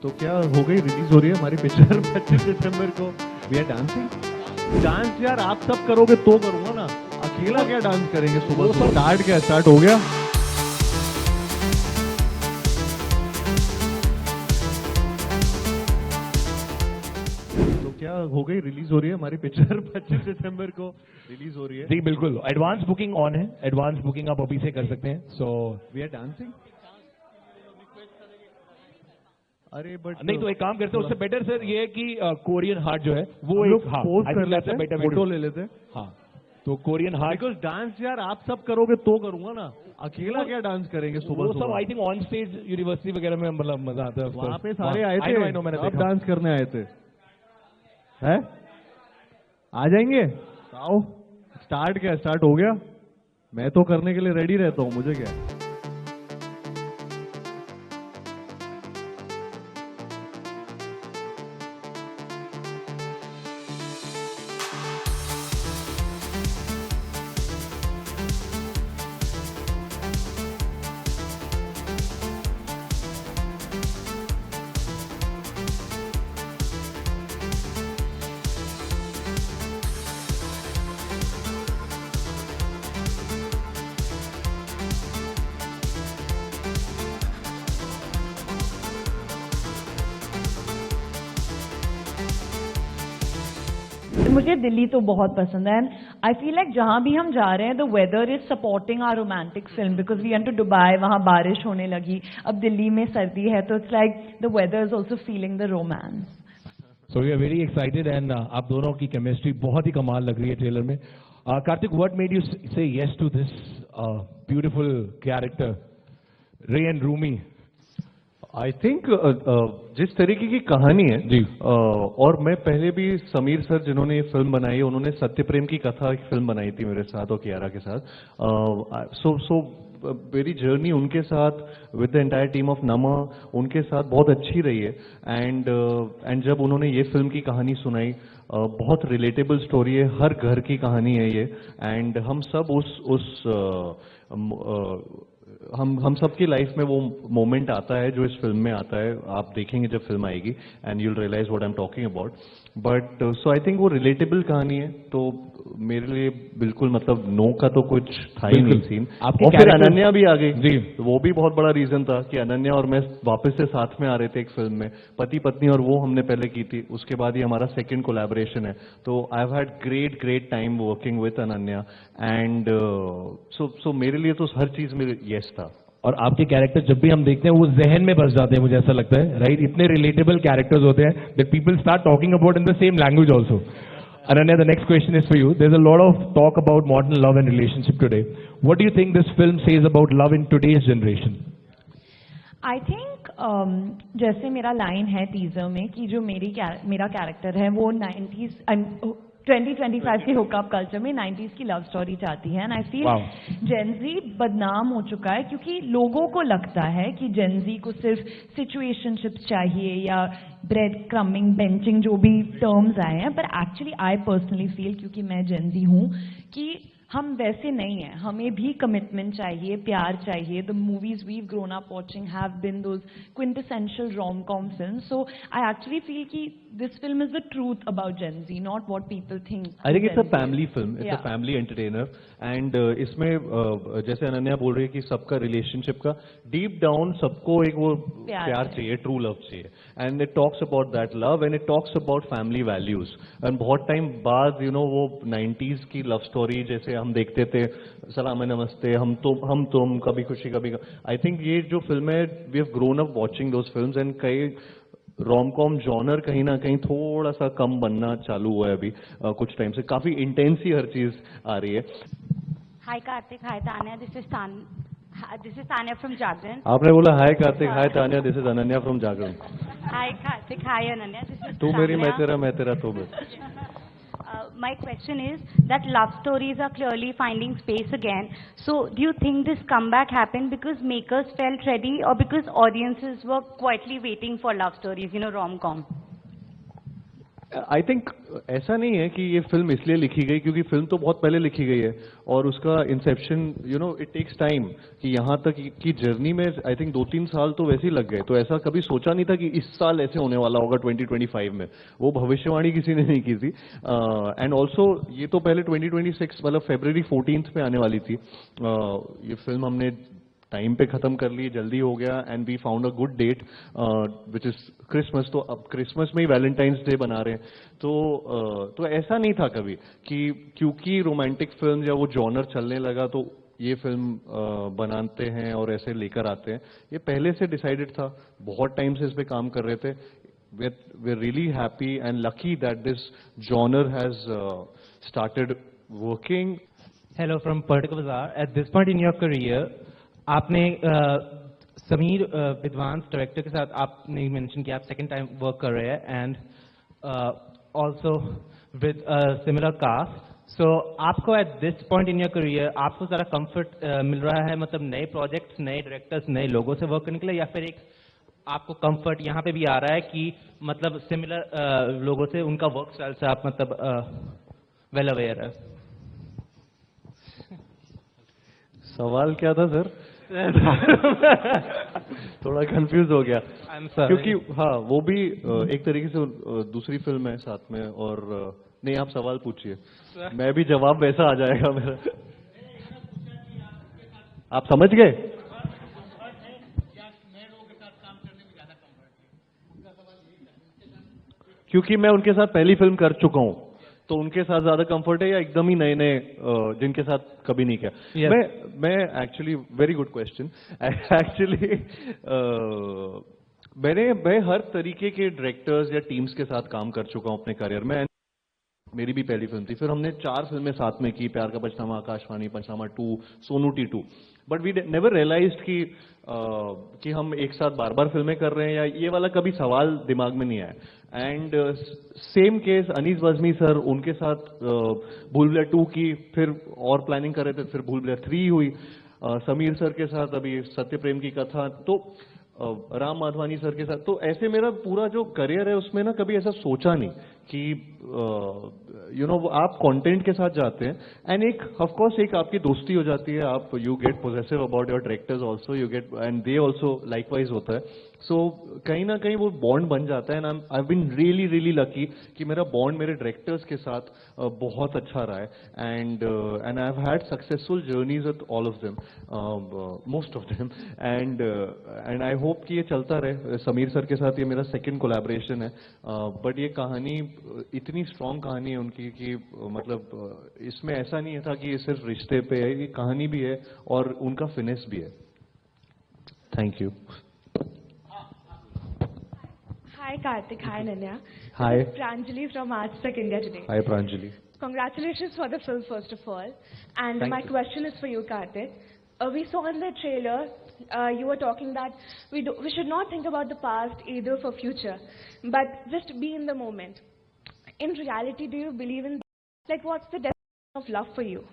तो क्या हो गई, रिलीज हो रही है हमारी पिक्चर 25 दिसंबर को। We are dancing. डांस यार आप सब करोगे तो करूंगा ना, अकेला क्या डांस करेंगे सुबह सुबह। स्टार्ट हो गया। तो क्या हो गई, रिलीज हो रही है हमारी पिक्चर 25 दिसंबर को रिलीज हो रही है। जी बिल्कुल, एडवांस बुकिंग ऑन है, एडवांस बुकिंग आप अभी से कर सकते हैं। So we are dancing. अरे बट नहीं तो एक काम करते हैं, उससे बेटर सर ये है कि कोरियन हार्ट जो है वो हम लोग एक, हाँ, पोस्ट I कर think that's लेते a हैं, better way फोटो to- ले लेते हैं। हाँ, तो कोरियन हार्ट बिकॉज डांस यार आप सब करोगे तो करूंगा ना, अकेला क्या डांस करेंगे सुबह वो सब सुबह। I think on stage university वगैरह में मतलब मजा आता है। of वहां course. पे सारे वहाँ- आए I know, थे, I know, मैंने सब देखा। डांस करने आए थे। है आ जाएंगे। आओ, स्टार्ट हो गया। मैं तो करने के लिए रेडी रहता हूँ, मुझे क्या है। मुझे दिल्ली तो बहुत पसंद है एंड आई फील लाइक जहाँ भी हम जा रहे हैं the weather is supporting our romantic film because we went to Dubai, वहाँ बारिश होने लगी, अब दिल्ली में सर्दी है तो it's like the weather is also feeling the romance. So we are very excited and आप दोनों की केमिस्ट्री बहुत ही कमाल लग रही है ट्रेलर में। Kartik, what made you say yes to this beautiful character Ray and Rumi? I think जिस तरीके की कहानी है जी। और मैं पहले भी समीर सर जिन्होंने ये फिल्म बनाई है, उन्होंने सत्य प्रेम की कथा एक फिल्म बनाई थी मेरे साथ और कियारा के साथ। सो मेरी जर्नी उनके साथ with the entire team of नमा उनके साथ बहुत अच्छी रही है। एंड जब उन्होंने ये फिल्म की कहानी सुनाई, बहुत रिलेटेबल स्टोरी है, हर घर की कहानी है ये। एंड हम सब हम सबकी लाइफ में वो मोमेंट आता है जो इस फिल्म में आता है। आप देखेंगे जब फिल्म आएगी and you will realise what I am talking about. But so I think वो रिलेटेबल कहानी है, तो मेरे लिए बिल्कुल मतलब नो का तो कुछ था ही नहीं सीन। आपके और फिर character- अनन्या भी आ गई जी। तो वो भी बहुत बड़ा रीजन था कि अनन्या और मैं वापस से साथ में आ रहे थे एक फिल्म में। पति पत्नी और वो हमने पहले की थी, उसके बाद ही हमारा सेकंड कोलैबोरेशन है। तो I have had great time working with Ananya and so मेरे लिए तो हर चीज में यस था। और आपके कैरेक्टर जब भी हम देखते हैं वो जहन में बस जाते हैं, मुझे ऐसा लगता है, राइट? इतने रिलेटेबल कैरेक्टर्स होते हैं that people start talking about in the same language also. Ananya, the next question is for you. There's a lot of talk about modern love and relationship today. What do you think this film says about love in today's generation? I think जैसे मेरा line है teaser में कि जो मेरा character है वो 2025 की हुकअप कल्चर में 90s की लव स्टोरी चाहती है and I feel Wow. Gen Z बदनाम हो चुका है क्योंकि लोगों को लगता है कि जेनजी को सिर्फ सिचुएशनशिप्स चाहिए या ब्रेड क्रमिंग बेंचिंग जो भी टर्म्स आए हैं, पर एक्चुअली आई पर्सनली फील, क्योंकि मैं जेनजी हूँ, कि हम वैसे नहीं हैं, हमें भी कमिटमेंट चाहिए, प्यार चाहिए। The movies we grown up watching have been those quintessential rom-com film. So I actually feel कि this film is the truth about Gen Z, not what people think. I think it's a family film, it's a Yeah. Family entertainer. And इसमें जैसे अनन्या बोल रही है कि सबका relationship का deep down सबको एक वो प्यार चाहिए, ट्रू लव चाहिए। And it talks about that love and it talks about family values. And बहुत टाइम बाद वो 90s की लव स्टोरी जैसे हम देखते थे, सलाम नमस्ते, हम तुम, कभी खुशी कभी आई थिंक ये जो फिल्म है we have grown up watching those films and कई रोम-कॉम जॉनर कहीं ना कहीं थोड़ा सा कम बनना चालू हुआ है अभी कुछ टाइम से। काफी इंटेंस ही हर चीज आ रही है। Hi Karthik, hi Tanya. This is Tanya from Jagran. आपने बोला hi Karthik, hi Tanya, this is Ananya from Jagran. Hi Karthik, hi Ananya. This is तू मेरी मैं Tanya. तेरा तू मेरा। My question is that love stories are clearly finding space again. So do you think this comeback happened because makers felt ready or because audiences were quietly waiting for love stories, rom-com? I think ऐसा नहीं है कि ये film इसलिए लिखी गई क्योंकि film तो बहुत पहले लिखी गई है और उसका इंसेप्शन इट टेक्स टाइम कि यहाँ तक की जर्नी में आई थिंक 2-3 साल तो वैसे ही लग गए। तो ऐसा कभी सोचा नहीं था कि इस साल ऐसे होने वाला होगा 2025 में, वो भविष्यवाणी किसी ने नहीं की थी। एंड ऑल्सो ये तो पहले 2026 मतलब February 14th पे आने वाली थी। ये फिल्म हमने टाइम पे खत्म कर ली, जल्दी हो गया and we found a good date which is Christmas. तो अब क्रिसमस में ही वैलेंटाइंस डे बना रहे हैं। तो ऐसा नहीं था कभी कि क्योंकि रोमांटिक फिल्म या वो जॉनर चलने लगा तो ये फिल्म बनाते हैं और ऐसे लेकर आते हैं। ये पहले से डिसाइडेड था, बहुत टाइम से इस पे काम कर रहे थे। we're really happy and lucky that this genre has started working. Hello from Particle Bazaar. At this point in your career, आपने समीर विद्वांस डायरेक्टर के साथ आपने मेंशन किया आप सेकंड टाइम वर्क कर रहे हैं and also with similar cast. So आपको at this point in your career आपको ज़रा कंफर्ट मिल रहा है, मतलब नए प्रोजेक्ट्स, नए डायरेक्टर्स, नए लोगों से वर्क करने के लिए, या फिर एक आपको कंफर्ट यहाँ पे भी आ रहा है कि मतलब सिमिलर लोगों से, उनका वर्क स्टाइल से आप मतलब वेल अवेयर है? सवाल क्या था सर? थोड़ा कंफ्यूज हो गया क्योंकि हाँ वो भी एक तरीके से दूसरी फिल्म है साथ में। और नहीं, आप सवाल पूछिए, मैं भी जवाब वैसा आ जाएगा मेरा। आप समझ गए? क्योंकि मैं उनके साथ पहली फिल्म कर चुका हूं तो उनके साथ ज्यादा कंफर्ट है या एकदम ही नए नए जिनके साथ कभी नहीं किया? yes. मैं actually very good question. Actually मैं हर तरीके के डायरेक्टर्स या टीम्स के साथ काम कर चुका हूं अपने करियर में। मेरी भी पहली फिल्म थी, फिर हमने 4 फिल्में साथ में की, Pyaar Ka Punchnama, Akaashvani, Punchnama 2, Sonu T2। But we never realised कि हम एक साथ बार बार फिल्में कर रहे हैं, या ये वाला कभी सवाल दिमाग में नहीं आया। And same case Anees Bazmee sir, उनके साथ भूल भुलैया 2 की, फिर और प्लानिंग कर रहे थे, फिर भूल भुलैया 3 हुई। समीर सर के साथ अभी सत्य प्रेम की कथा, तो राम माधवानी सर के साथ। तो ऐसे मेरा पूरा जो करियर है उसमें ना कभी ऐसा सोचा नहीं कि आप कंटेंट के साथ जाते हैं एंड एक ऑफ कोर्स एक आपकी दोस्ती हो जाती है, आप you get possessive about your directors also, you get and they also likewise होता है। सो कहीं ना कहीं वो बॉन्ड बन जाता है। And I have been really really lucky कि मेरा बॉन्ड मेरे डायरेक्टर्स के साथ बहुत अच्छा रहा है। And I have had successful journeys with all of them, most of them. And I hope कि ये चलता रहे। समीर सर के साथ ये मेरा सेकंड कोलैबोरेशन है। बट ये कहानी इतनी स्ट्रॉन्ग कहानी है उनकी कि मतलब इसमें ऐसा नहीं था कि ये सिर्फ रिश्ते पे है, ये कहानी भी है और उनका फिनिश भी है। Thank you. Hi Karthik, hi Ananya. Hi. This is Pranjali from Aaj Tak India today. Hi Pranjali. Congratulations for the film first of all. And Thank my you. question is for you Karthik. We saw in the trailer, you were talking that we should not think about the past either for future, but just be in the moment. In reality, do you believe in, like, what's the definition of love for you?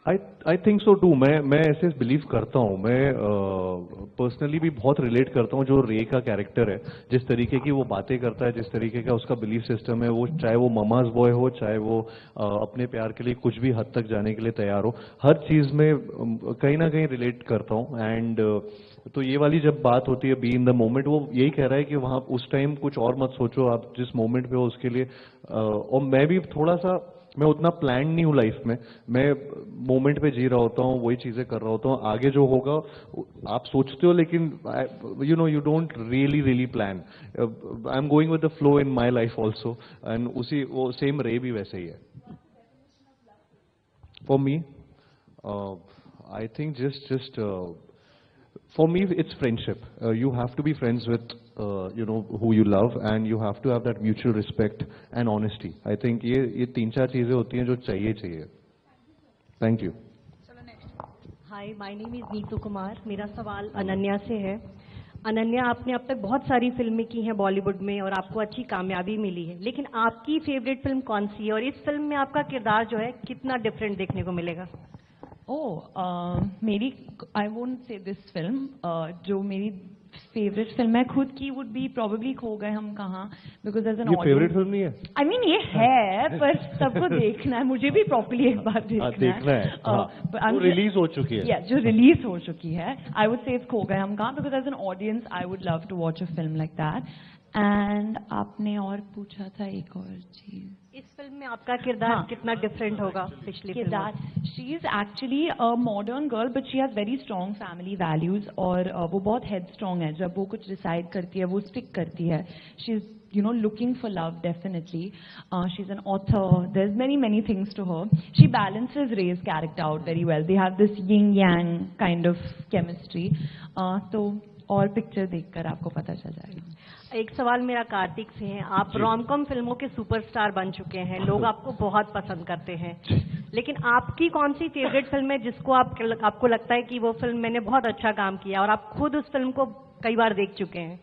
I think so too. मैं ऐसे believe करता हूँ। मैं personally भी बहुत relate करता हूँ जो रे का कैरेक्टर है, जिस तरीके की वो बातें करता है, जिस तरीके का उसका बिलीफ सिस्टम है, वो चाहे वो ममाज बॉय हो, चाहे वो अपने प्यार के लिए कुछ भी हद तक जाने के लिए तैयार हो, हर चीज़ में कहीं ना कहीं रिलेट करता हूँ। एंड तो ये वाली जब बात होती है बी इन द मोमेंट, वो यही कह रहा है कि वहाँ उस टाइम कुछ और मत सोचो, आप जिस मोमेंट पे हो उसके लिए। और मैं भी थोड़ा सा, मैं उतना प्लान नहीं हूँ लाइफ में, मैं मोमेंट पे जी रहा होता हूँ, वही चीजें कर रहा होता हूँ। आगे जो होगा आप सोचते हो, लेकिन you don't really plan. I am going with the flow in my life also. And उसी वो सेम रे भी वैसे ही है for me. I think just for me it's friendship. You have to be friends with who you love, and you have to have that mutual respect and honesty. I think ये 3-4 चीजें होती हैं जो चाहिए। Thank you. Hi, my name is Neetu Kumar. मेरा सवाल अनन्या से है। अनन्या, आपने अब तक बहुत सारी फिल्में की हैं बॉलीवुड में और आपको अच्छी कामयाबी मिली है, लेकिन आपकी फेवरेट फिल्म कौन सी है और इस फिल्म में आपका किरदार जो है कितना डिफरेंट देखने को मिलेगा? मेरी, I won't say this film, जो मेरी फेवरेट फिल्म है खुद की वुड बी प्रॉब्ली खो गए हम कहाँ, बिकॉज एज एन ये फेवरेट फिल्म नहीं है? आई मीन ये है पर सबको देखना है, मुझे भी प्रॉपर्ली एक बार देखना है। वो रिलीज हो चुकी है। जो रिलीज हो चुकी है, आई वुड से खो गए हम कहाँ, because as an audience I would love to watch a film like that. And आपने और पूछा था एक और चीज, इस फिल्म में आपका किरदार कितना डिफरेंट होगा पिछली film? She is actually a modern girl but she has very strong family values, और वो बहुत हेड स्ट्रॉन्ग है, जब वो कुछ डिसाइड करती है वो स्टिक करती है। She is looking for love, definitely. She's an author. There's many things to her. She balances Ray's character out very well. They have this yin-yang kind of chemistry. तो और पिक्चर देखकर आपको पता चल जाएगा। एक सवाल मेरा कार्तिक से है, आप रोमकॉम फिल्मों के सुपरस्टार बन चुके हैं, लोग आपको बहुत पसंद करते हैं, लेकिन आपकी कौन सी फेवरेट फिल्म है जिसको आपको लगता है कि वो फिल्म मैंने बहुत अच्छा काम किया और आप खुद उस फिल्म को कई बार देख चुके हैं?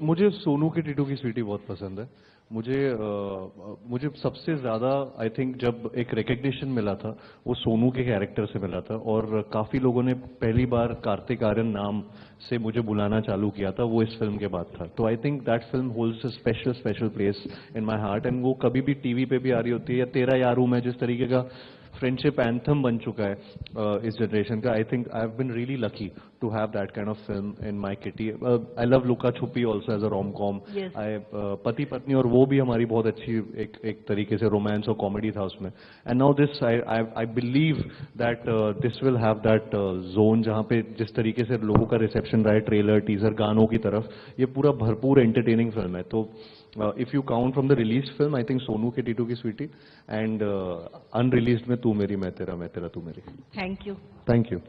मुझे सोनू के टीटू की स्वीटी बहुत पसंद है। मुझे सबसे ज्यादा आई थिंक जब एक रिकग्निशन मिला था वो सोनू के कैरेक्टर से मिला था, और काफी लोगों ने पहली बार कार्तिक आर्यन नाम से मुझे बुलाना चालू किया था, वो इस फिल्म के बाद था। तो I think that film holds a special place in my heart, and वो कभी भी टीवी पे भी आ रही होती है, या तेरा यार हूं मैं जिस तरीके का फ्रेंडशिप एंथम बन चुका है इस जनरेशन का। I think I have been really lucky to have that kind of film in my kitty. I love Luka Chuppi also as a rom-com. पति पत्नी और वो भी हमारी बहुत अच्छी एक तरीके से रोमांस और कॉमेडी था उसमें। And now this I believe that this will have that zone जहां पे जिस तरीके से लोगों का रिसेप्शन रहा है ट्रेलर टीजर गानों की तरफ, ये पूरा भरपूर एंटरटेनिंग फिल्म है। तो if you count from the released film, I think Sonu के टीटू की स्वीटी, and unreleased में तू मेरी मैं तेरा तू मेरी। Thank you. Thank you.